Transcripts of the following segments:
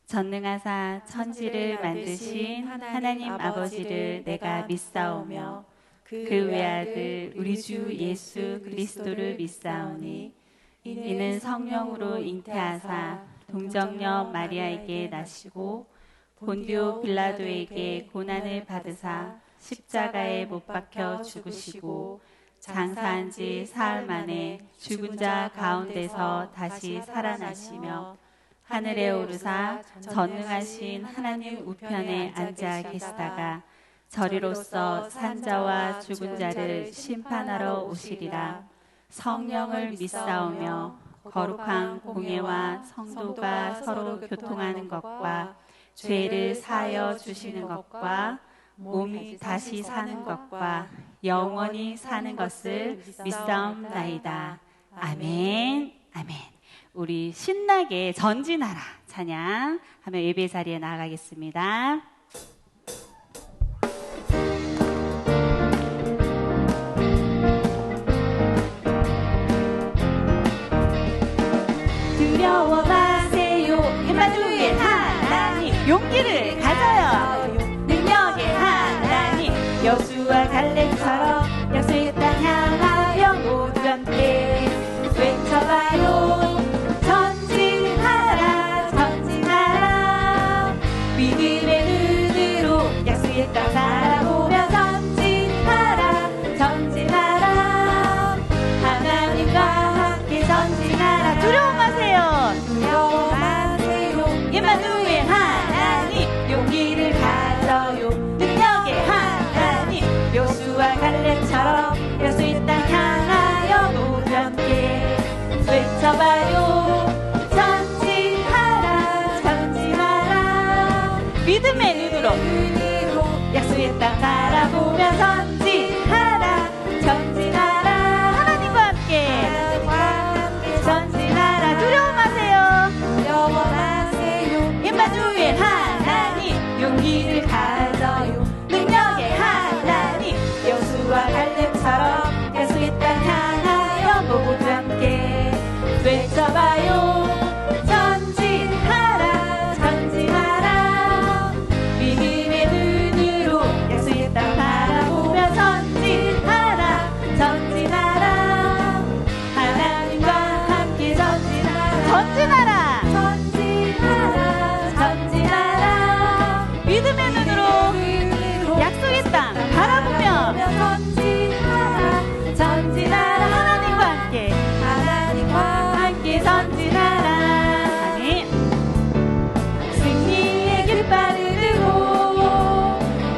전능하사 천지를 만드신 하나님 아버지를 내가 믿사오며 그 외아들 우리 주 예수 그리스도를 믿사오니 이는 성령으로 잉태하사 동정녀 마리아에게 나시고 본디오 빌라도에게 고난을 받으사 십자가에 못 박혀 죽으시고 장사한 지 사흘 만에 죽은 자 가운데서 다시 살아나시며 하늘에 오르사 전능하신 하나님 우편에 앉아 계시다가 저리로서 산자와 죽은 자를 심판하러 오시리라. 성령을 믿사오며 거룩한 공예와 성도가 서로 교통하는 것과 죄를 사하여 주시는 것과 몸이 다시 사는 것과 영원히 사는 것을 믿사옵나이다. 아멘. 아멘. 우리 신나게 전진하라 찬양 하며 예배 자리에 나아가겠습니다. 두려워 마세요. 임마누엘 하나님 용기를 가져요. 능력의 하나님 여수와 갈렙처럼 약속의 땅 향하여 모두 함께 외쳐봐요. 전진하라 전진하라 믿음의 눈으로 약속의 땅 바라보며 전진하라 전진하라 하나님과 함께 전진하라. 두려워 마세요. 두려워 마세요. 임마누엘 하나님 용기를 가져요. 능력의 하나님 여수와 갈렙처럼 약속의 땅 향하여 모두 함께 외쳐봐요. 전진하라 전진하라 믿음의 눈으로 약속의 땅 바라보며 전진하라 전진하라 하나님과 함께 전진하라. 두려워 마세요. 두려워 마세요. 임마누엘 하나님 용기를 가져요. 능력의 하나님 여수와 갈렙처럼 약속의 땅 향하여 모두 함께 외쳐봐요. 전진하라 전진하라 믿음의 눈으로 약속의 땅 바라보며 전진하라 전진하라 하나님과 함께 전진하라 전진하라 전진하라 전진하라 믿음의 눈으로 약속의 땅 바라보며 전진하라 전진하라 하나님과 함께 전진하라. 아멘. 승리의 깃발을 들고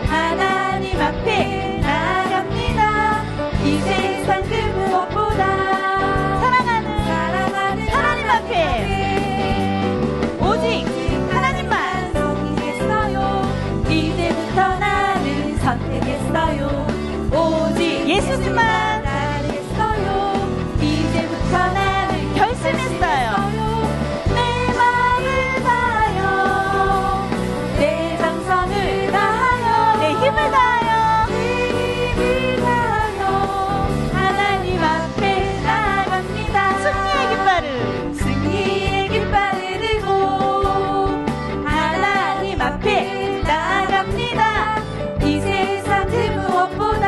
하나님 앞에 나아갑니다. 이 세상 그 무엇보다 사랑하는 하나님 앞에 오직 하나님만 선택했어요. 이제부터 나는 선택했어요. 오직 예수님만 따르겠어요. 이제부터 나는 결심했어요. 내 마음을 다하여 내 정성을 다하여 내 힘을 다하여 하나님 앞에 나아갑니다. 승리의 깃발을 들고 하나님 앞에 나아갑니다. 이 세상 그 무엇보다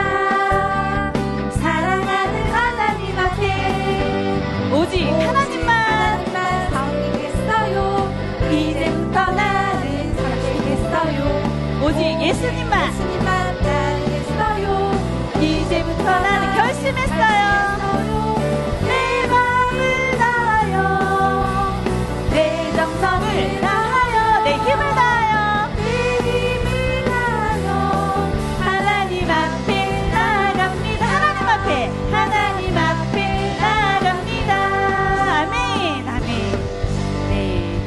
사랑하는 하나님 앞에 오직 하나님만 선택했어요. 이제부터 나는 선택했어요. 오직 예수님만 따르겠어요. 이제부터 나는 결심했어요. 내 마음을 다하여 내 정성을 다하여 내 힘을 다하여 하나님 앞에 나아갑니다. 하나님 앞에 나아갑니다. 아멘 아멘. 네,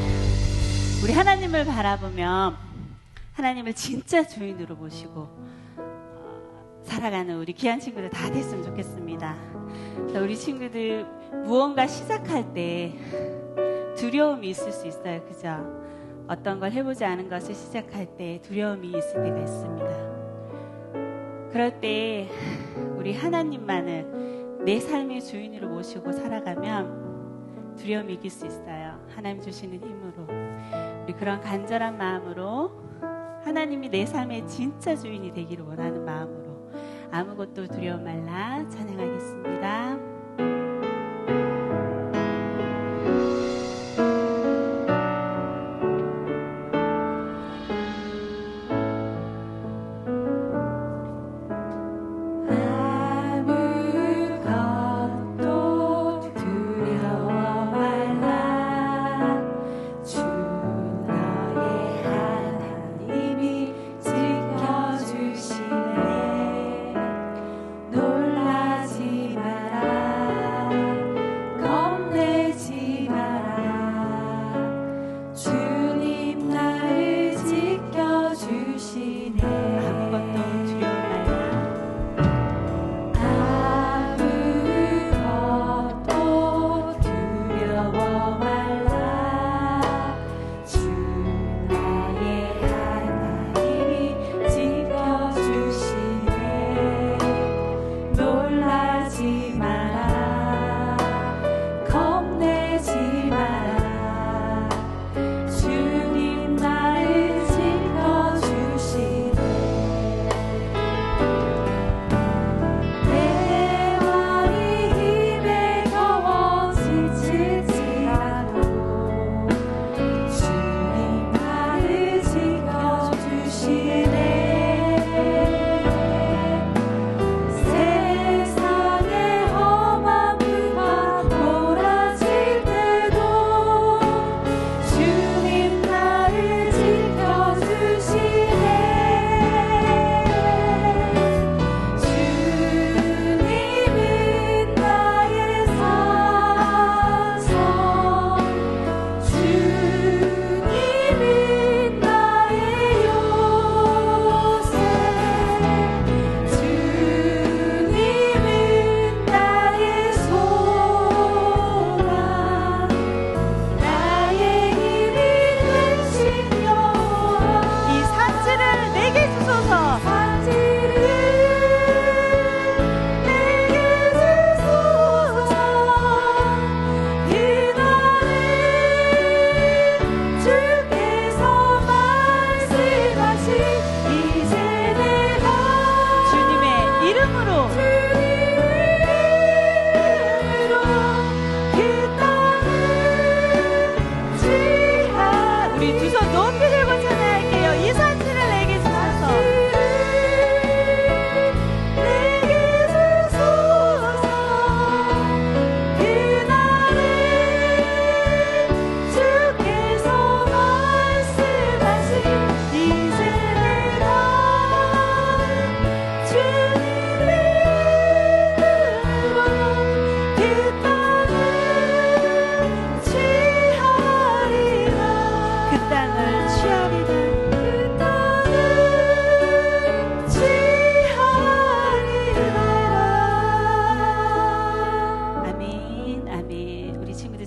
우리 하나님을 바라보며 하나님을 진짜 주인으로 모시고 살아가는 우리 귀한 친구들 다 됐으면 좋겠습니다. 우리 친구들 무언가 시작할 때 두려움이 있을 수 있어요. 그죠? 어떤 걸 해보지 않은 것을 시작할 때 두려움이 있을 때가 있습니다. 그럴 때 우리 하나님만을 내 삶의 주인으로 모시고 살아가면 두려움이 이길 수 있어요. 하나님 주시는 힘으로. 우리 그런 간절한 마음으로 하나님이 내 삶의 진짜 주인이 되기를 원하는 마음으로 아무것도 두려워 말라 찬양하겠습니다.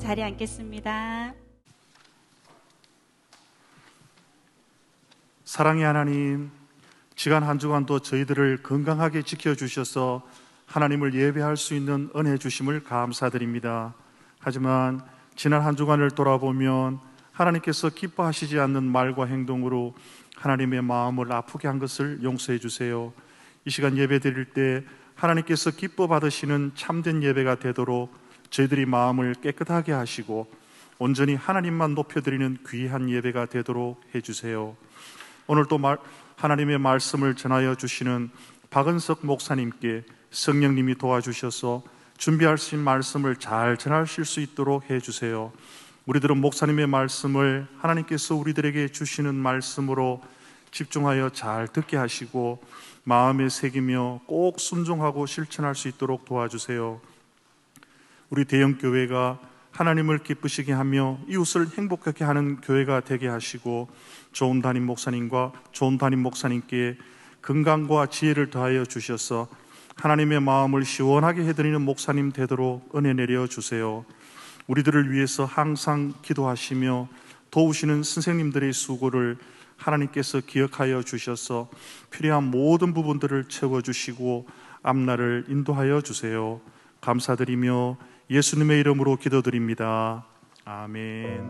자리에 앉겠습니다. 사랑의 하나님, 지난 한 주간도 저희들을 건강하게 지켜주셔서 하나님을 예배할 수 있는 은혜 주심을 감사드립니다. 하지만 지난 한 주간을 돌아보면 하나님께서 기뻐하시지 않는 말과 행동으로 하나님의 마음을 아프게 한 것을 용서해 주세요. 이 시간 예배 드릴 때 하나님께서 기뻐 받으시는 참된 예배가 되도록 저희들이 마음을 깨끗하게 하시고 온전히 하나님만 높여드리는 귀한 예배가 되도록 해주세요. 오늘 또 하나님의 말씀을 전하여 주시는 박은석 목사님께 성령님이 도와주셔서 준비하신 말씀을 잘 전하실 수 있도록 해주세요. 우리들은 목사님의 말씀을 하나님께서 우리들에게 주시는 말씀으로 집중하여 잘 듣게 하시고 마음에 새기며 꼭 순종하고 실천할 수 있도록 도와주세요. 우리 대형교회가 하나님을 기쁘시게 하며 이웃을 행복하게 하는 교회가 되게 하시고 좋은 담임 목사님과 좋은 담임 목사님께 건강과 지혜를 더하여 주셔서 하나님의 마음을 시원하게 해드리는 목사님 되도록 은혜 내려주세요. 우리들을 위해서 항상 기도하시며 도우시는 선생님들의 수고를 하나님께서 기억하여 주셔서 필요한 모든 부분들을 채워주시고 앞날을 인도하여 주세요. 감사드리며 예수님의 이름으로 기도드립니다. 아멘.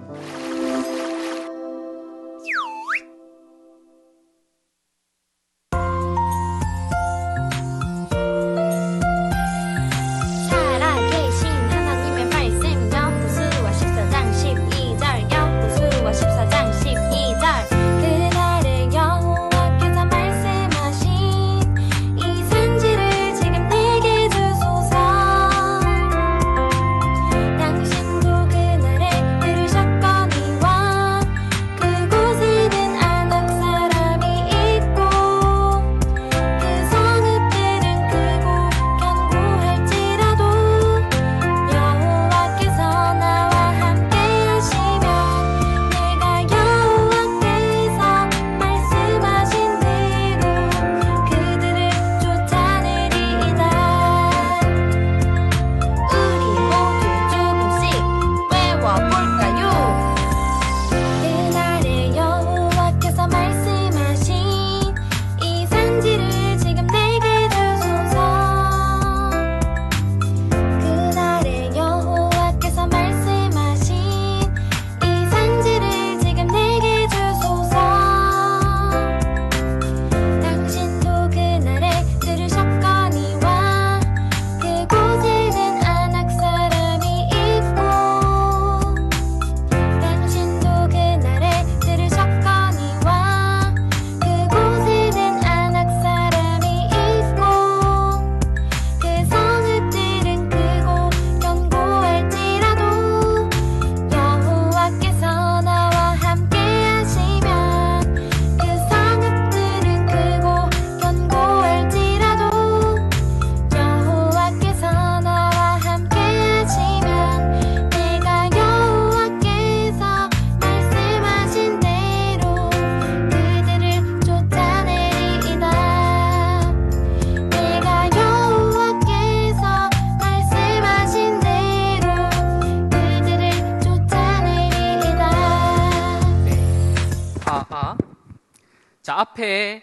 앞에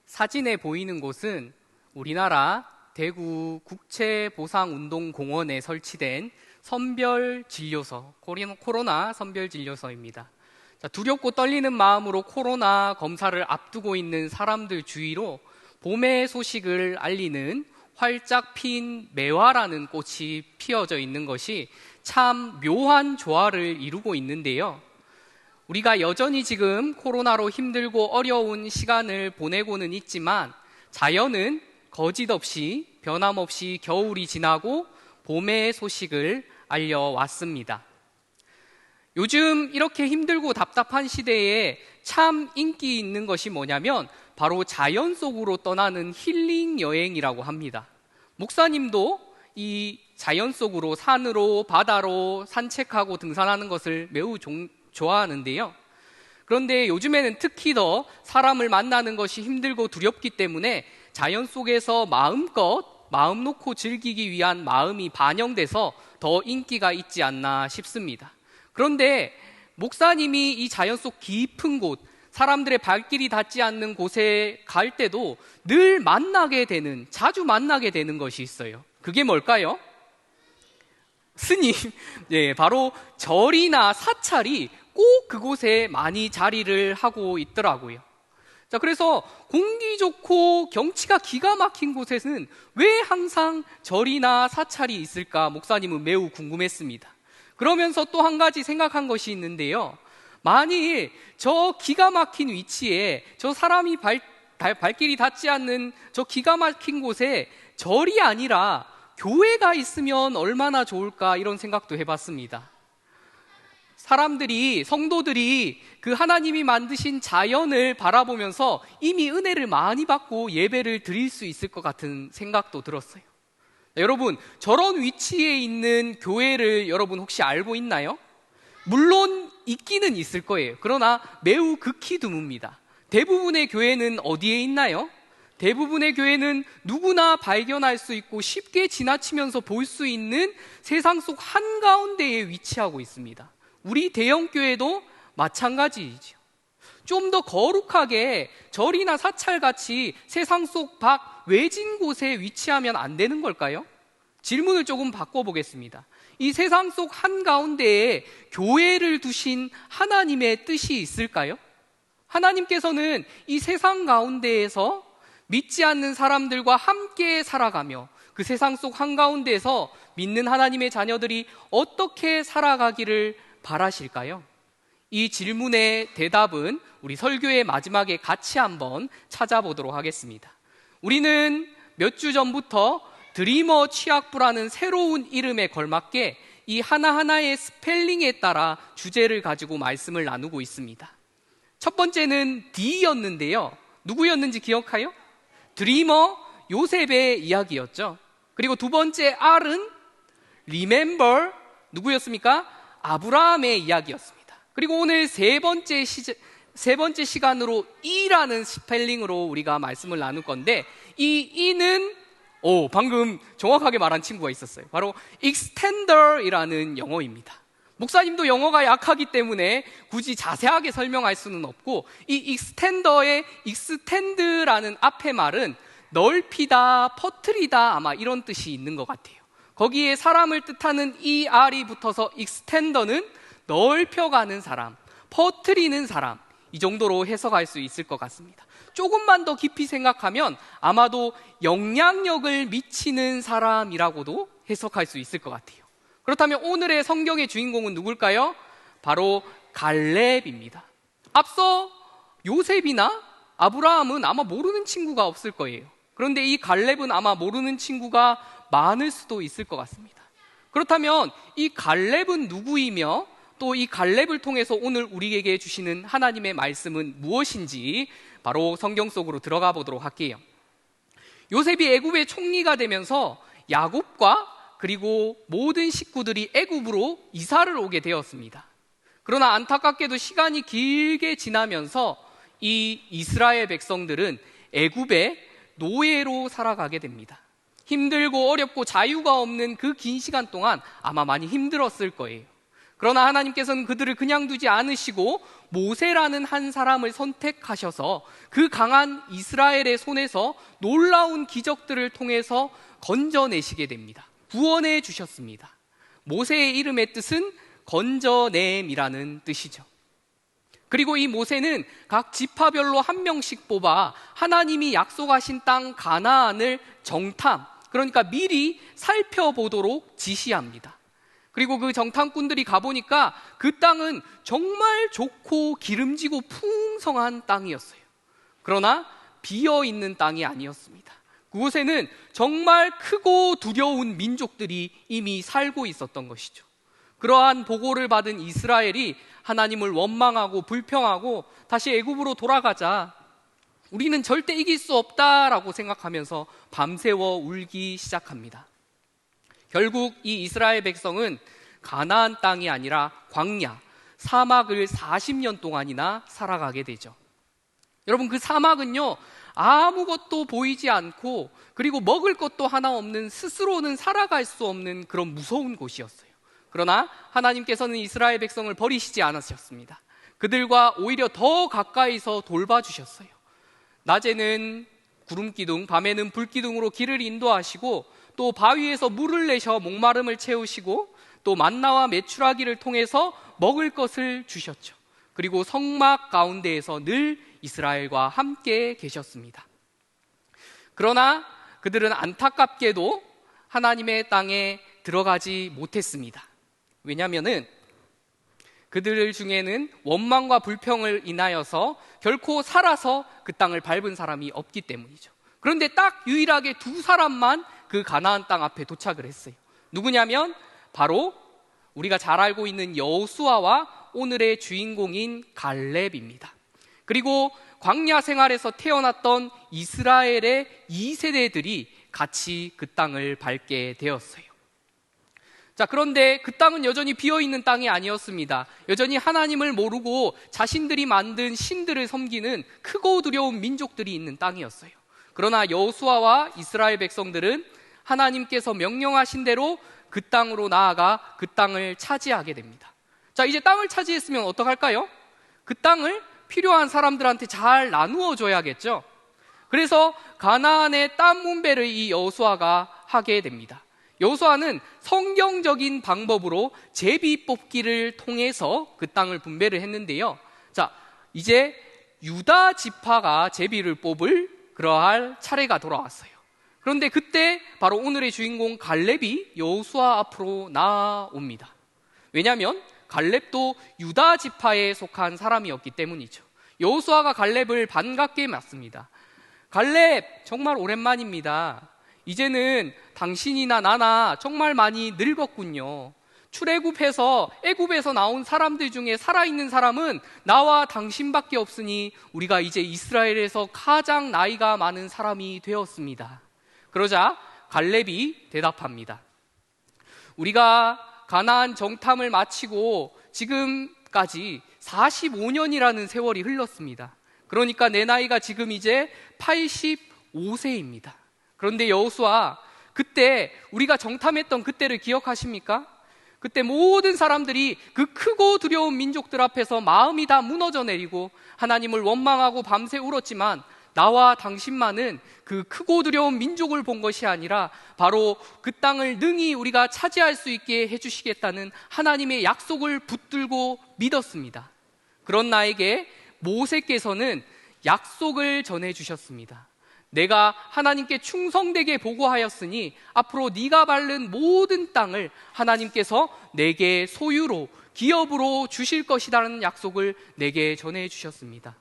사진에 보이는 곳은 우리나라 대구 국채보상운동공원에 설치된 선별진료소, 코로나 선별진료소입니다. 두렵고 떨리는 마음으로 코로나 검사를 앞두고 있는 사람들 주위로 봄의 소식을 알리는 활짝 핀 매화라는 꽃이 피어져 있는 것이 참 묘한 조화를 이루고 있는데요. 우리가 여전히 지금 코로나로 힘들고 어려운 시간을 보내고는 있지만 자연은 거짓없이 변함없이 겨울이 지나고 봄의 소식을 알려왔습니다. 요즘 이렇게 힘들고 답답한 시대에 참 인기 있는 것이 뭐냐면 바로 자연 속으로 떠나는 힐링 여행이라고 합니다. 목사님도 이 자연 속으로 산으로 바다로 산책하고 등산하는 것을 매우 좋아하는데요. 그런데 요즘에는 특히 더 사람을 만나는 것이 힘들고 두렵기 때문에 자연 속에서 마음껏 마음 놓고 즐기기 위한 마음이 반영돼서 더 인기가 있지 않나 싶습니다. 그런데 목사님이 이 자연 속 깊은 곳, 사람들의 발길이 닿지 않는 곳에 갈 때도 늘 자주 만나게 되는 것이 있어요. 그게 뭘까요? 스님, 바로 절이나 사찰이 꼭 그곳에 많이 자리를 하고 있더라고요. 그래서 공기 좋고 경치가 기가 막힌 곳에는 왜 항상 절이나 사찰이 있을까 목사님은 매우 궁금했습니다. 그러면서 또 한 가지 생각한 것이 있는데요. 만일 저 기가 막힌 위치에 저 사람이 발길이 닿지 않는 저 기가 막힌 곳에 절이 아니라 교회가 있으면 얼마나 좋을까 이런 생각도 해봤습니다. 성도들이 그 하나님이 만드신 자연을 바라보면서 이미 은혜를 많이 받고 예배를 드릴 수 있을 것 같은 생각도 들었어요. 여러분, 저런 위치에 있는 교회를 여러분 혹시 알고 있나요? 물론 있기는 있을 거예요. 그러나 매우 극히 드뭅니다. 대부분의 교회는 어디에 있나요? 대부분의 교회는 누구나 발견할 수 있고 쉽게 지나치면서 볼 수 있는 세상 속 한가운데에 위치하고 있습니다. 우리 대형교회도 마찬가지이죠. 좀 더 거룩하게 절이나 사찰같이 세상 속 밖 외진 곳에 위치하면 안 되는 걸까요? 질문을 조금 바꿔보겠습니다. 이 세상 속 한가운데에 교회를 두신 하나님의 뜻이 있을까요? 하나님께서는 이 세상 가운데에서 믿지 않는 사람들과 함께 살아가며 그 세상 속 한가운데에서 믿는 하나님의 자녀들이 어떻게 살아가기를 바라실까요? 이 질문의 대답은 우리 설교의 마지막에 같이 한번 찾아보도록 하겠습니다. 우리는 몇 주 전부터 드리머 취약부라는 새로운 이름에 걸맞게 이 하나하나의 스펠링에 따라 주제를 가지고 말씀을 나누고 있습니다. 첫 번째는 D였는데요. 누구였는지 기억해요? 드리머 요셉의 이야기였죠. 그리고 두 번째 R은 Remember 누구였습니까? 아브라함의 이야기였습니다. 그리고 오늘 세 번째 시간으로 E라는 스펠링으로 우리가 말씀을 나눌 건데 이 E는 방금 정확하게 말한 친구가 있었어요. 바로 extender이라는 영어입니다. 목사님도 영어가 약하기 때문에 굳이 자세하게 설명할 수는 없고 이 extender의 extend라는 앞에 말은 넓히다, 퍼뜨리다 아마 이런 뜻이 있는 것 같아요. 거기에 사람을 뜻하는 ER이 붙어서 extender는 넓혀가는 사람, 퍼뜨리는 사람 이 정도로 해석할 수 있을 것 같습니다. 조금만 더 깊이 생각하면 아마도 영향력을 미치는 사람이라고도 해석할 수 있을 것 같아요. 그렇다면 오늘의 성경의 주인공은 누굴까요? 바로 갈렙입니다. 앞서 요셉이나 아브라함은 아마 모르는 친구가 없을 거예요. 그런데 이 갈렙은 아마 모르는 친구가 많을 수도 있을 것 같습니다. 그렇다면 이 갈렙은 누구이며 또 이 갈렙을 통해서 오늘 우리에게 주시는 하나님의 말씀은 무엇인지 바로 성경 속으로 들어가 보도록 할게요. 요셉이 애굽의 총리가 되면서 야곱과 그리고 모든 식구들이 애굽으로 이사를 오게 되었습니다. 그러나 안타깝게도 시간이 길게 지나면서 이 이스라엘 백성들은 애굽의 노예로 살아가게 됩니다. 힘들고 어렵고 자유가 없는 그 긴 시간 동안 아마 많이 힘들었을 거예요. 그러나 하나님께서는 그들을 그냥 두지 않으시고 모세라는 한 사람을 선택하셔서 그 강한 이스라엘의 손에서 놀라운 기적들을 통해서 건져내시게 됩니다. 구원해 주셨습니다. 모세의 이름의 뜻은 건져냄이라는 뜻이죠. 그리고 이 모세는 각 지파별로 한 명씩 뽑아 하나님이 약속하신 땅 가나안을 정탐, 그러니까 미리 살펴보도록 지시합니다. 그리고 그 정탐꾼들이 가보니까 그 땅은 정말 좋고 기름지고 풍성한 땅이었어요. 그러나 비어있는 땅이 아니었습니다. 그곳에는 정말 크고 두려운 민족들이 이미 살고 있었던 것이죠. 그러한 보고를 받은 이스라엘이 하나님을 원망하고 불평하고 다시 애굽으로 돌아가자 우리는 절대 이길 수 없다라고 생각하면서 밤새워 울기 시작합니다. 결국 이 이스라엘 백성은 가나안 땅이 아니라 광야, 사막을 40년 동안이나 살아가게 되죠. 여러분, 그 사막은요, 아무것도 보이지 않고 그리고 먹을 것도 하나 없는, 스스로는 살아갈 수 없는 그런 무서운 곳이었어요. 그러나 하나님께서는 이스라엘 백성을 버리시지 않으셨습니다. 그들과 오히려 더 가까이서 돌봐주셨어요. 낮에는 구름기둥, 밤에는 불기둥으로 길을 인도하시고 또 바위에서 물을 내셔 목마름을 채우시고 또 만나와 메추라기를 통해서 먹을 것을 주셨죠. 그리고 성막 가운데에서 늘 이스라엘과 함께 계셨습니다. 그러나 그들은 안타깝게도 하나님의 땅에 들어가지 못했습니다. 왜냐하면은 그들 중에는 원망과 불평을 인하여서 결코 살아서 그 땅을 밟은 사람이 없기 때문이죠. 그런데 딱 유일하게 두 사람만 그 가나안 땅 앞에 도착을 했어요. 누구냐면 바로 우리가 잘 알고 있는 여호수아와 오늘의 주인공인 갈렙입니다. 그리고 광야 생활에서 태어났던 이스라엘의 2세대들이 같이 그 땅을 밟게 되었어요. 자, 그런데 그 땅은 여전히 비어있는 땅이 아니었습니다. 여전히 하나님을 모르고 자신들이 만든 신들을 섬기는 크고 두려운 민족들이 있는 땅이었어요. 그러나 여호수아와 이스라엘 백성들은 하나님께서 명령하신 대로 그 땅으로 나아가 그 땅을 차지하게 됩니다. 자, 이제 땅을 차지했으면 어떡할까요? 그 땅을 필요한 사람들한테 잘 나누어 줘야겠죠. 그래서 가나안의 땅 분배를 이 여호수아가 하게 됩니다. 여호수아는 성경적인 방법으로 제비 뽑기를 통해서 그 땅을 분배를 했는데요. 자, 이제 유다 지파가 제비를 뽑을 그러할 차례가 돌아왔어요. 그런데 그때 바로 오늘의 주인공 갈렙이 여호수아 앞으로 나옵니다. 왜냐하면 갈렙도 유다 지파에 속한 사람이었기 때문이죠. 여호수아가 갈렙을 반갑게 맞습니다. 갈렙, 정말 오랜만입니다. 이제는 당신이나 나나 정말 많이 늙었군요. 출애굽해서 애굽에서 나온 사람들 중에 살아있는 사람은 나와 당신밖에 없으니 우리가 이제 이스라엘에서 가장 나이가 많은 사람이 되었습니다. 그러자 갈렙이 대답합니다. 우리가 가나안 정탐을 마치고 지금까지 45년이라는 세월이 흘렀습니다. 그러니까 내 나이가 지금 이제 85세입니다. 그런데 여호수아, 그때 우리가 정탐했던 그때를 기억하십니까? 그때 모든 사람들이 그 크고 두려운 민족들 앞에서 마음이 다 무너져 내리고 하나님을 원망하고 밤새 울었지만 나와 당신만은 그 크고 두려운 민족을 본 것이 아니라 바로 그 땅을 능히 우리가 차지할 수 있게 해주시겠다는 하나님의 약속을 붙들고 믿었습니다. 그런 나에게 모세께서는 약속을 전해주셨습니다. 내가 하나님께 충성되게 보고하였으니 앞으로 네가 밟는 모든 땅을 하나님께서 내게 소유로, 기업으로 주실 것이라는 약속을 내게 전해주셨습니다.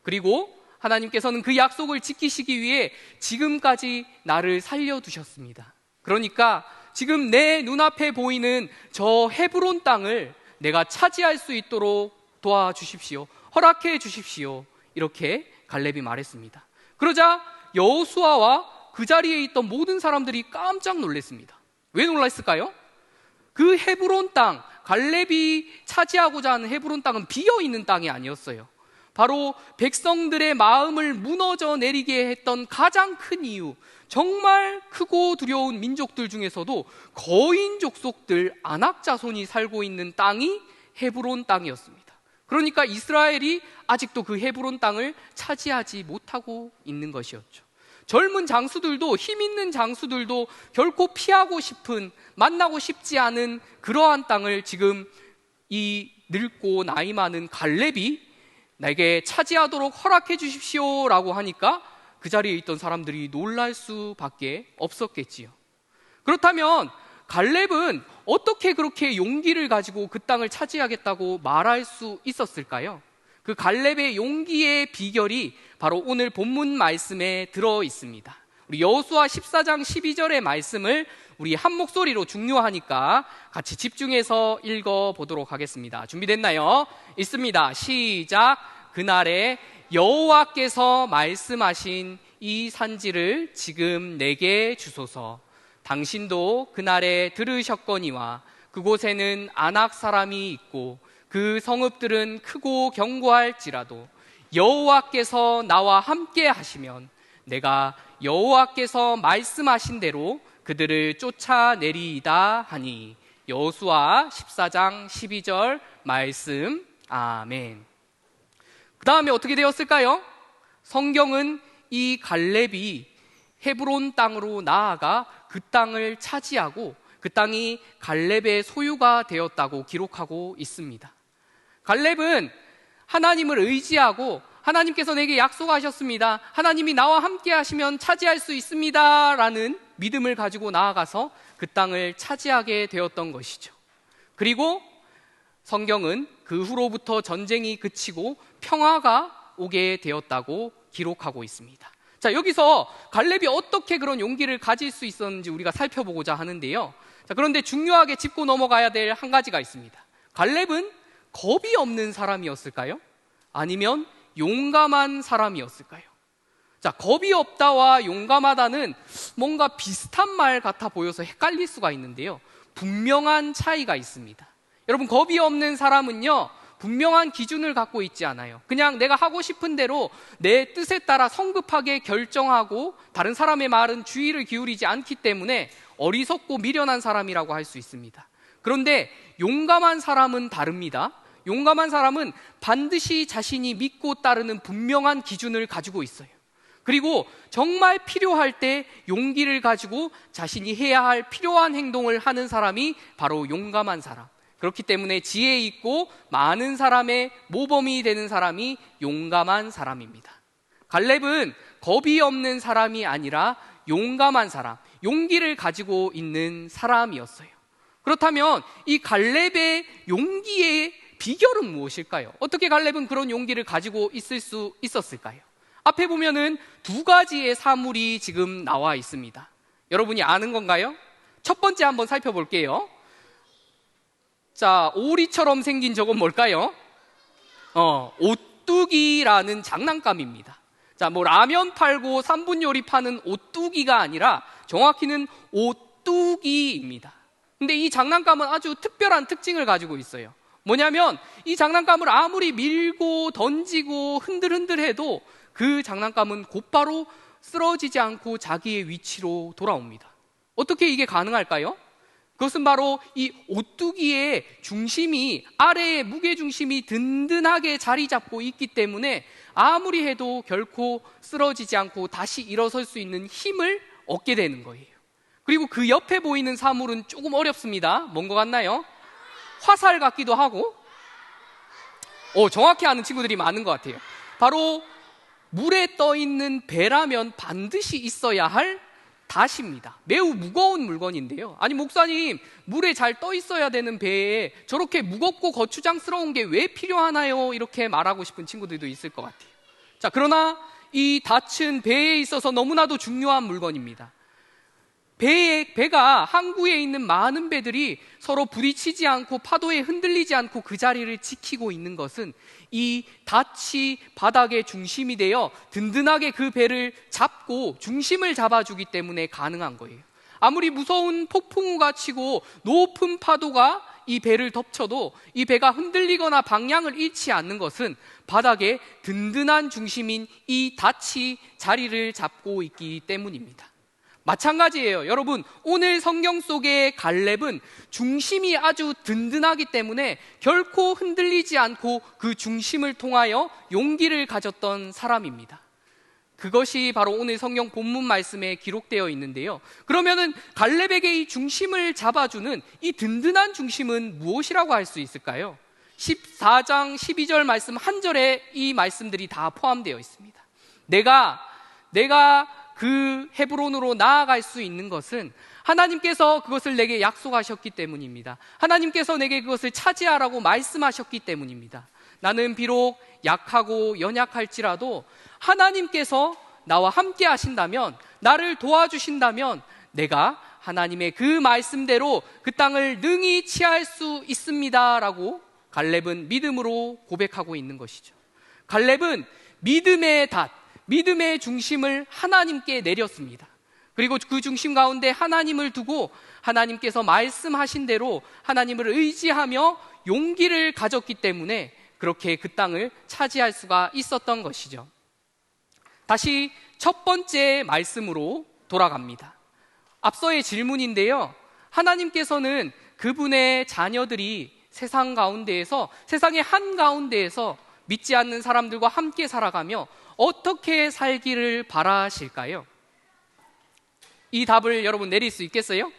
그리고 하나님께서는 그 약속을 지키시기 위해 지금까지 나를 살려두셨습니다. 그러니까 지금 내 눈앞에 보이는 저 헤브론 땅을 내가 차지할 수 있도록 도와주십시오. 허락해 주십시오. 이렇게 갈렙이 말했습니다. 그러자 여호수아와 그 자리에 있던 모든 사람들이 깜짝 놀랐습니다. 왜 놀랐을까요? 그 헤브론 땅, 갈렙이 차지하고자 하는 헤브론 땅은 비어있는 땅이 아니었어요. 바로 백성들의 마음을 무너져 내리게 했던 가장 큰 이유, 정말 크고 두려운 민족들 중에서도 거인 족속들 아낙 자손이 살고 있는 땅이 헤브론 땅이었습니다. 그러니까 이스라엘이 아직도 그 헤브론 땅을 차지하지 못하고 있는 것이었죠. 젊은 장수들도, 힘 있는 장수들도 결코 피하고 싶은, 만나고 싶지 않은 그러한 땅을 지금 이 늙고 나이 많은 갈렙이 나에게 차지하도록 허락해 주십시오 라고 하니까 그 자리에 있던 사람들이 놀랄 수밖에 없었겠지요. 그렇다면 갈렙은 어떻게 그렇게 용기를 가지고 그 땅을 차지하겠다고 말할 수 있었을까요? 그 갈렙의 용기의 비결이 바로 오늘 본문 말씀에 들어 있습니다. 우리 여호수아 14장 12절의 말씀을 우리 한 목소리로 중요하니까 같이 집중해서 읽어보도록 하겠습니다. 준비됐나요? 있습니다. 시작. 그날에 여호와께서 말씀하신 이 산지를 지금 내게 주소서. 당신도 그날에 들으셨거니와 그곳에는 아낙 사람이 있고 그 성읍들은 크고 견고할지라도 여호와께서 나와 함께 하시면 내가 여호와께서 말씀하신 대로 그들을 쫓아내리이다 하니. 여호수아 14장 12절 말씀. 아멘. 그 다음에 어떻게 되었을까요? 성경은 이 갈렙이 헤브론 땅으로 나아가 그 땅을 차지하고 그 땅이 갈렙의 소유가 되었다고 기록하고 있습니다. 갈렙은 하나님을 의지하고 하나님께서 내게 약속하셨습니다. 하나님이 나와 함께 하시면 차지할 수 있습니다 라는 믿음을 가지고 나아가서 그 땅을 차지하게 되었던 것이죠. 그리고 성경은 그 후로부터 전쟁이 그치고 평화가 오게 되었다고 기록하고 있습니다. 자, 여기서 갈렙이 어떻게 그런 용기를 가질 수 있었는지 우리가 살펴보고자 하는데요. 자, 그런데 중요하게 짚고 넘어가야 될 한 가지가 있습니다. 갈렙은 겁이 없는 사람이었을까요? 아니면 용감한 사람이었을까요? 자, 겁이 없다와 용감하다는 뭔가 비슷한 말 같아 보여서 헷갈릴 수가 있는데요. 분명한 차이가 있습니다. 여러분, 겁이 없는 사람은요, 분명한 기준을 갖고 있지 않아요. 그냥 내가 하고 싶은 대로 내 뜻에 따라 성급하게 결정하고 다른 사람의 말은 주의를 기울이지 않기 때문에 어리석고 미련한 사람이라고 할 수 있습니다. 그런데 용감한 사람은 다릅니다. 용감한 사람은 반드시 자신이 믿고 따르는 분명한 기준을 가지고 있어요. 그리고 정말 필요할 때 용기를 가지고 자신이 해야 할 필요한 행동을 하는 사람이 바로 용감한 사람. 그렇기 때문에 지혜 있고 많은 사람의 모범이 되는 사람이 용감한 사람입니다. 갈렙은 겁이 없는 사람이 아니라 용감한 사람, 용기를 가지고 있는 사람이었어요. 그렇다면 이 갈렙의 용기의 비결은 무엇일까요? 어떻게 갈렙은 그런 용기를 가지고 있을 수 있었을까요? 앞에 보면은 두 가지의 사물이 지금 나와 있습니다. 여러분이 아는 건가요? 첫 번째 한번 살펴볼게요. 자, 오리처럼 생긴 저건 뭘까요? 오뚜기라는 장난감입니다. 자, 뭐 라면 팔고 3분 요리 파는 오뚜기가 아니라 정확히는 오뚜기입니다. 근데 이 장난감은 아주 특별한 특징을 가지고 있어요. 뭐냐면 이 장난감을 아무리 밀고 던지고 흔들흔들해도 그 장난감은 곧바로 쓰러지지 않고 자기의 위치로 돌아옵니다. 어떻게 이게 가능할까요? 그것은 바로 이 오뚜기의 중심이, 아래의 무게중심이 든든하게 자리 잡고 있기 때문에 아무리 해도 결코 쓰러지지 않고 다시 일어설 수 있는 힘을 얻게 되는 거예요. 그리고 그 옆에 보이는 사물은 조금 어렵습니다. 뭔 것 같나요? 화살 같기도 하고, 정확히 아는 친구들이 많은 것 같아요. 바로 물에 떠 있는 배라면 반드시 있어야 할 닷입니다. 매우 무거운 물건인데요. 아니, 목사님, 물에 잘 떠 있어야 되는 배에 저렇게 무겁고 거추장스러운 게 왜 필요하나요? 이렇게 말하고 싶은 친구들도 있을 것 같아요. 자, 그러나 이 닷은 배에 있어서 너무나도 중요한 물건입니다. 배가 항구에 있는 많은 배들이 서로 부딪히지 않고 파도에 흔들리지 않고 그 자리를 지키고 있는 것은 이 닷이 바닥의 중심이 되어 든든하게 그 배를 잡고 중심을 잡아주기 때문에 가능한 거예요. 아무리 무서운 폭풍우가 치고 높은 파도가 이 배를 덮쳐도 이 배가 흔들리거나 방향을 잃지 않는 것은 바닥에 든든한 중심인 이 닻이 자리를 잡고 있기 때문입니다. 마찬가지예요. 여러분, 오늘 성경 속의 갈렙은 중심이 아주 든든하기 때문에 결코 흔들리지 않고 그 중심을 통하여 용기를 가졌던 사람입니다. 그것이 바로 오늘 성경 본문 말씀에 기록되어 있는데요. 그러면은 갈렙에게 이 중심을 잡아주는 이 든든한 중심은 무엇이라고 할 수 있을까요? 14장 12절 말씀 한 절에 이 말씀들이 다 포함되어 있습니다. 내가 그 헤브론으로 나아갈 수 있는 것은 하나님께서 그것을 내게 약속하셨기 때문입니다. 하나님께서 내게 그것을 차지하라고 말씀하셨기 때문입니다. 나는 비록 약하고 연약할지라도 하나님께서 나와 함께 하신다면, 나를 도와주신다면 내가 하나님의 그 말씀대로 그 땅을 능히 취할 수 있습니다 라고 갈렙은 믿음으로 고백하고 있는 것이죠. 갈렙은 믿음의 닷, 믿음의 중심을 하나님께 내렸습니다. 그리고 그 중심 가운데 하나님을 두고 하나님께서 말씀하신 대로 하나님을 의지하며 용기를 가졌기 때문에 그렇게 그 땅을 차지할 수가 있었던 것이죠. 다시 첫 번째 말씀으로 돌아갑니다. 앞서의 질문인데요, 하나님께서는 그분의 자녀들이 세상 가운데에서, 세상의 한가운데에서 믿지 않는 사람들과 함께 살아가며 어떻게 살기를 바라실까요? 이 답을 여러분 내릴 수 있겠어요?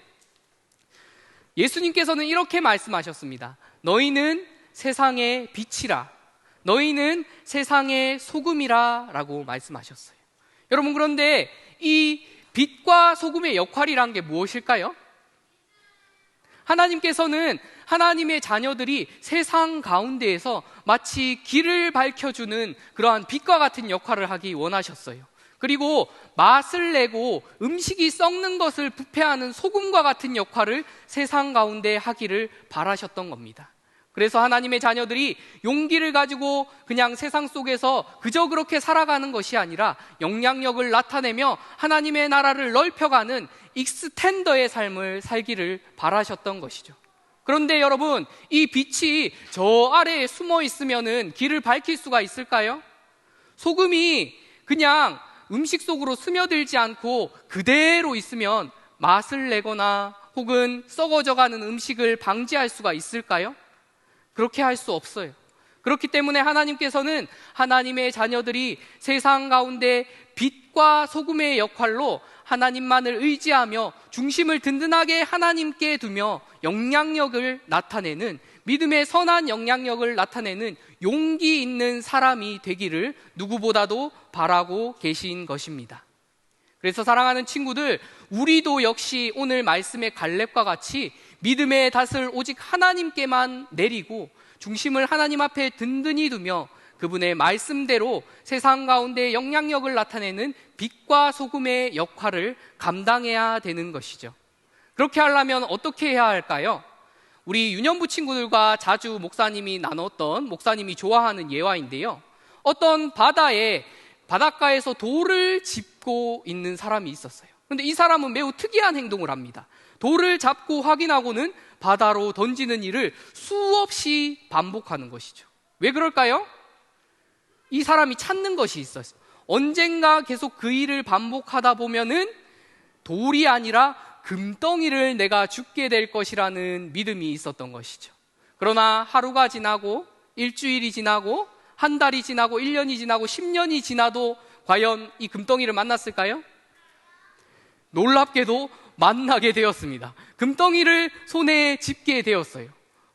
예수님께서는 이렇게 말씀하셨습니다. 너희는 세상의 빛이라, 너희는 세상의 소금이라 라고 말씀하셨어요. 여러분, 그런데 이 빛과 소금의 역할이란 게 무엇일까요? 하나님께서는 하나님의 자녀들이 세상 가운데에서 마치 길을 밝혀주는 그러한 빛과 같은 역할을 하기 원하셨어요. 그리고 맛을 내고 음식이 썩는 것을 부패하는 소금과 같은 역할을 세상 가운데 하기를 바라셨던 겁니다. 그래서 하나님의 자녀들이 용기를 가지고 그냥 세상 속에서 그저 그렇게 살아가는 것이 아니라 영향력을 나타내며 하나님의 나라를 넓혀가는 익스텐더의 삶을 살기를 바라셨던 것이죠. 그런데 여러분, 이 빛이 저 아래에 숨어 있으면은 길을 밝힐 수가 있을까요? 소금이 그냥 음식 속으로 스며들지 않고 그대로 있으면 맛을 내거나 혹은 썩어져가는 음식을 방지할 수가 있을까요? 그렇게 할 수 없어요. 그렇기 때문에 하나님께서는 하나님의 자녀들이 세상 가운데 빛과 소금의 역할로 하나님만을 의지하며 중심을 든든하게 하나님께 두며 영향력을 나타내는, 믿음의 선한 영향력을 나타내는 용기 있는 사람이 되기를 누구보다도 바라고 계신 것입니다. 그래서 사랑하는 친구들, 우리도 역시 오늘 말씀의 갈렙과 같이 믿음의 닷을 오직 하나님께만 내리고 중심을 하나님 앞에 든든히 두며 그분의 말씀대로 세상 가운데 영향력을 나타내는 빛과 소금의 역할을 감당해야 되는 것이죠. 그렇게 하려면 어떻게 해야 할까요? 우리 유년부 친구들과 자주 목사님이 나눴던, 목사님이 좋아하는 예화인데요, 어떤 바닷가에서 돌을 짚고 있는 사람이 있었어요. 그런데 이 사람은 매우 특이한 행동을 합니다. 돌을 잡고 확인하고는 바다로 던지는 일을 수없이 반복하는 것이죠. 왜 그럴까요? 이 사람이 찾는 것이 있어요. 언젠가 계속 그 일을 반복하다 보면은 돌이 아니라 금덩이를 내가 줍게 될 것이라는 믿음이 있었던 것이죠. 그러나 하루가 지나고 일주일이 지나고 한 달이 지나고 1년이 지나고 10년이 지나도 과연 이 금덩이를 만났을까요? 놀랍게도 만나게 되었습니다. 금덩이를 손에 짚게 되었어요.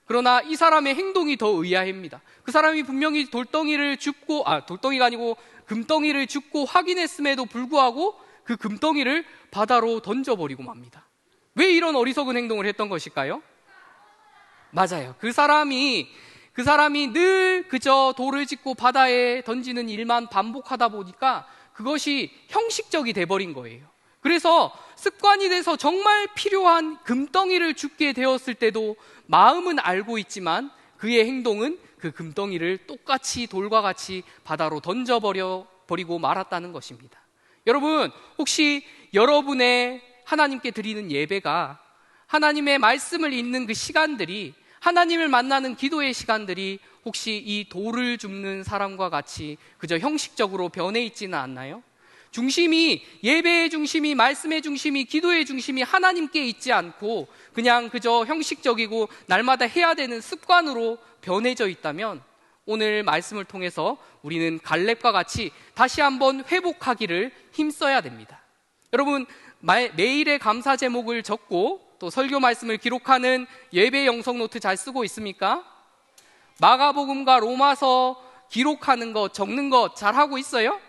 그러나 이 사람의 행동이 더 의아합니다. 그 사람이 분명히 돌덩이가 아니고 금덩이를 줍고 확인했음에도 불구하고 그 금덩이를 바다로 던져버리고 맙니다. 왜 이런 어리석은 행동을 했던 것일까요? 맞아요. 그 사람이 늘 그저 돌을 짚고 바다에 던지는 일만 반복하다 보니까 그것이 형식적이 돼버린 거예요. 그래서 습관이 돼서 정말 필요한 금덩이를 줍게 되었을 때도 마음은 알고 있지만 그의 행동은 그 금덩이를 똑같이 돌과 같이 바다로 던져버리고 말았다는 것입니다. 여러분, 혹시 여러분의 하나님께 드리는 예배가, 하나님의 말씀을 읽는 그 시간들이 하나님을 만나는 기도의 시간들이 혹시 이 돌을 줍는 사람과 같이 그저 형식적으로 변해 있지는 않나요? 중심이, 예배의 중심이, 말씀의 중심이, 기도의 중심이 하나님께 있지 않고 그냥 그저 형식적이고 날마다 해야 되는 습관으로 변해져 있다면 오늘 말씀을 통해서 우리는 갈렙과 같이 다시 한번 회복하기를 힘써야 됩니다. 여러분, 매일의 감사 제목을 적고 또 설교 말씀을 기록하는 예배 영성 노트 잘 쓰고 있습니까? 마가복음과 로마서 기록하는 것, 적는 것 잘 하고 있어요?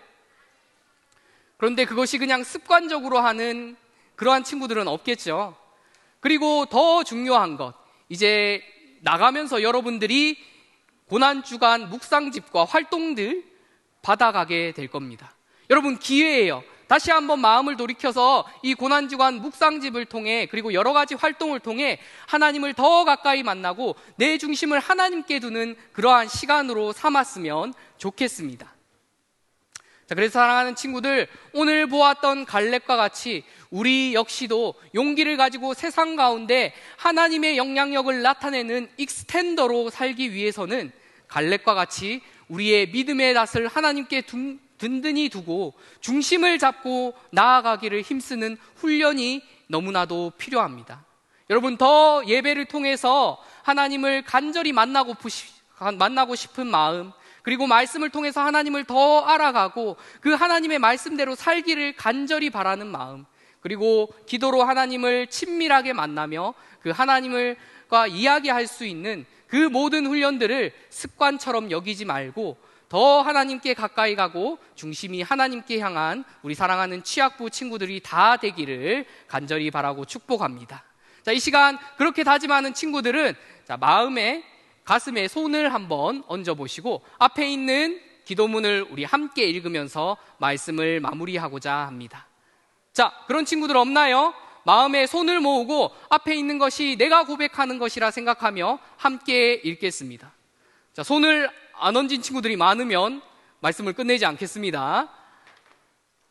그런데 그것이 그냥 습관적으로 하는 그러한 친구들은 없겠죠. 그리고 더 중요한 것, 이제 나가면서 여러분들이 고난주간 묵상집과 활동들 받아가게 될 겁니다. 여러분, 기회예요. 다시 한번 마음을 돌이켜서 이 고난주간 묵상집을 통해 그리고 여러 가지 활동을 통해 하나님을 더 가까이 만나고 내 중심을 하나님께 두는 그러한 시간으로 삼았으면 좋겠습니다. 자, 그래서 사랑하는 친구들, 오늘 보았던 갈렙과 같이 우리 역시도 용기를 가지고 세상 가운데 하나님의 영향력을 나타내는 익스텐더로 살기 위해서는 갈렙과 같이 우리의 믿음의 낯을 하나님께 든든히 두고 중심을 잡고 나아가기를 힘쓰는 훈련이 너무나도 필요합니다. 여러분, 더 예배를 통해서 하나님을 간절히 만나고 싶은 마음, 그리고 말씀을 통해서 하나님을 더 알아가고 그 하나님의 말씀대로 살기를 간절히 바라는 마음, 그리고 기도로 하나님을 친밀하게 만나며 그 하나님과 이야기할 수 있는 그 모든 훈련들을 습관처럼 여기지 말고 더 하나님께 가까이 가고 중심이 하나님께 향한 우리 사랑하는 취학부 친구들이 다 되기를 간절히 바라고 축복합니다. 자, 이 시간 그렇게 다짐하는 친구들은 자, 마음에 가슴에 손을 한번 얹어보시고 앞에 있는 기도문을 우리 함께 읽으면서 말씀을 마무리하고자 합니다. 자, 그런 친구들 없나요? 마음에 손을 모으고 앞에 있는 것이 내가 고백하는 것이라 생각하며 함께 읽겠습니다. 자, 손을 안 얹은 친구들이 많으면 말씀을 끝내지 않겠습니다.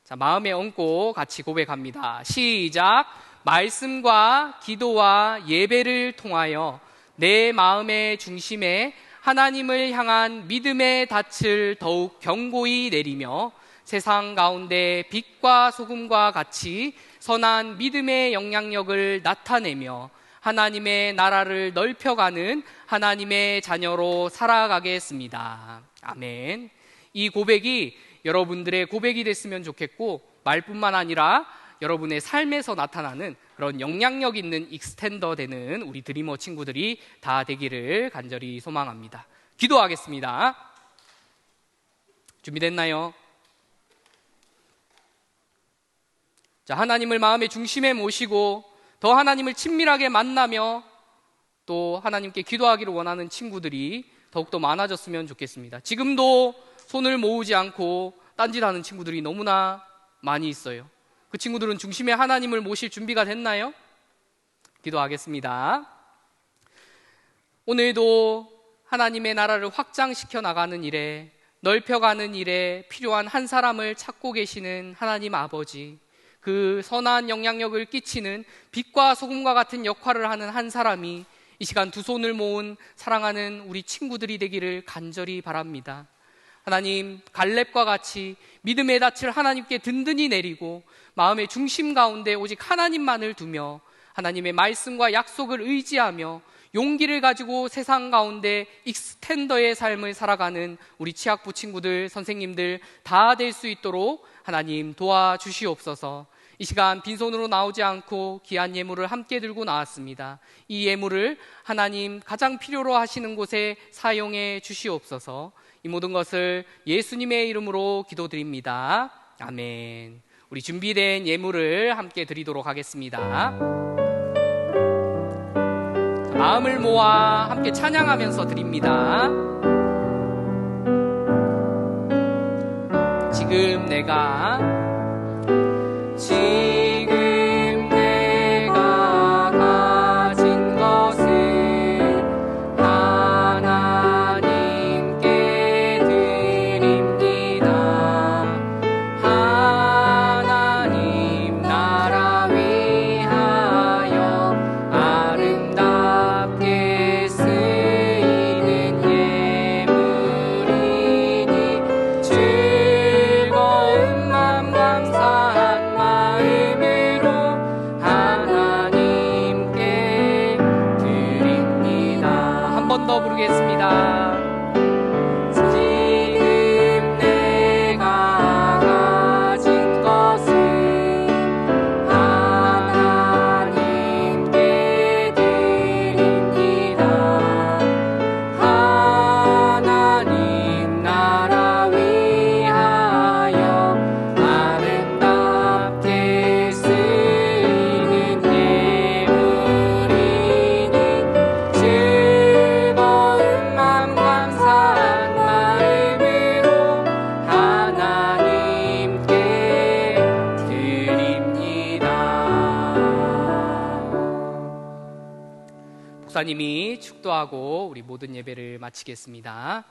자, 마음에 얹고 같이 고백합니다. 시작. 말씀과 기도와 예배를 통하여 내 마음의 중심에 하나님을 향한 믿음의 닻을 더욱 견고히 내리며 세상 가운데 빛과 소금과 같이 선한 믿음의 영향력을 나타내며 하나님의 나라를 넓혀가는 하나님의 자녀로 살아가겠습니다. 아멘. 이 고백이 여러분들의 고백이 됐으면 좋겠고 말뿐만 아니라 여러분의 삶에서 나타나는 그런 영향력 있는 익스텐더 되는 우리 드리머 친구들이 다 되기를 간절히 소망합니다. 기도하겠습니다. 준비됐나요? 자, 하나님을 마음의 중심에 모시고 더 하나님을 친밀하게 만나며 또 하나님께 기도하기를 원하는 친구들이 더욱더 많아졌으면 좋겠습니다. 지금도 손을 모으지 않고 딴짓하는 친구들이 너무나 많이 있어요. 그 친구들은 중심에 하나님을 모실 준비가 됐나요? 기도하겠습니다. 오늘도 하나님의 나라를 확장시켜 나가는 일에, 넓혀가는 일에 필요한 한 사람을 찾고 계시는 하나님 아버지, 그 선한 영향력을 끼치는 빛과 소금과 같은 역할을 하는 한 사람이 이 시간 두 손을 모은 사랑하는 우리 친구들이 되기를 간절히 바랍니다. 하나님, 갈렙과 같이 믿음의 닻을 하나님께 든든히 내리고 마음의 중심 가운데 오직 하나님만을 두며 하나님의 말씀과 약속을 의지하며 용기를 가지고 세상 가운데 익스텐더의 삶을 살아가는 우리 취학부 친구들, 선생님들 다 될 수 있도록 하나님 도와주시옵소서. 이 시간 빈손으로 나오지 않고 귀한 예물을 함께 들고 나왔습니다. 이 예물을 하나님 가장 필요로 하시는 곳에 사용해 주시옵소서. 이 모든 것을 예수님의 이름으로 기도드립니다. 아멘. 우리 준비된 예물을 함께 드리도록 하겠습니다. 마음을 모아 함께 찬양하면서 드립니다. 지금 내가 가진 것을 하나님께 드립니다. 하나님 나라 위하여 아름답게 쓰 목사님이 축도하고 우리 모든 예배를 마치겠습니다.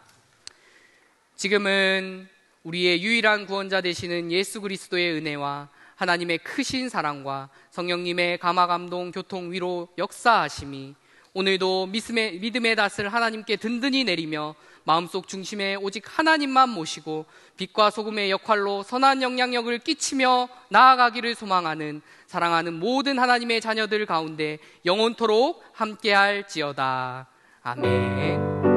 지금은 우리의 유일한 구원자 되시는 예수 그리스도의 은혜와 하나님의 크신 사랑과 성령님의 감화 감동 교통 위로 역사하심이 오늘도 믿음의 닷을 하나님께 든든히 내리며 마음속 중심에 오직 하나님만 모시고 빛과 소금의 역할로 선한 영향력을 끼치며 나아가기를 소망하는 사랑하는 모든 하나님의 자녀들 가운데 영원토록 함께할지어다. 아멘.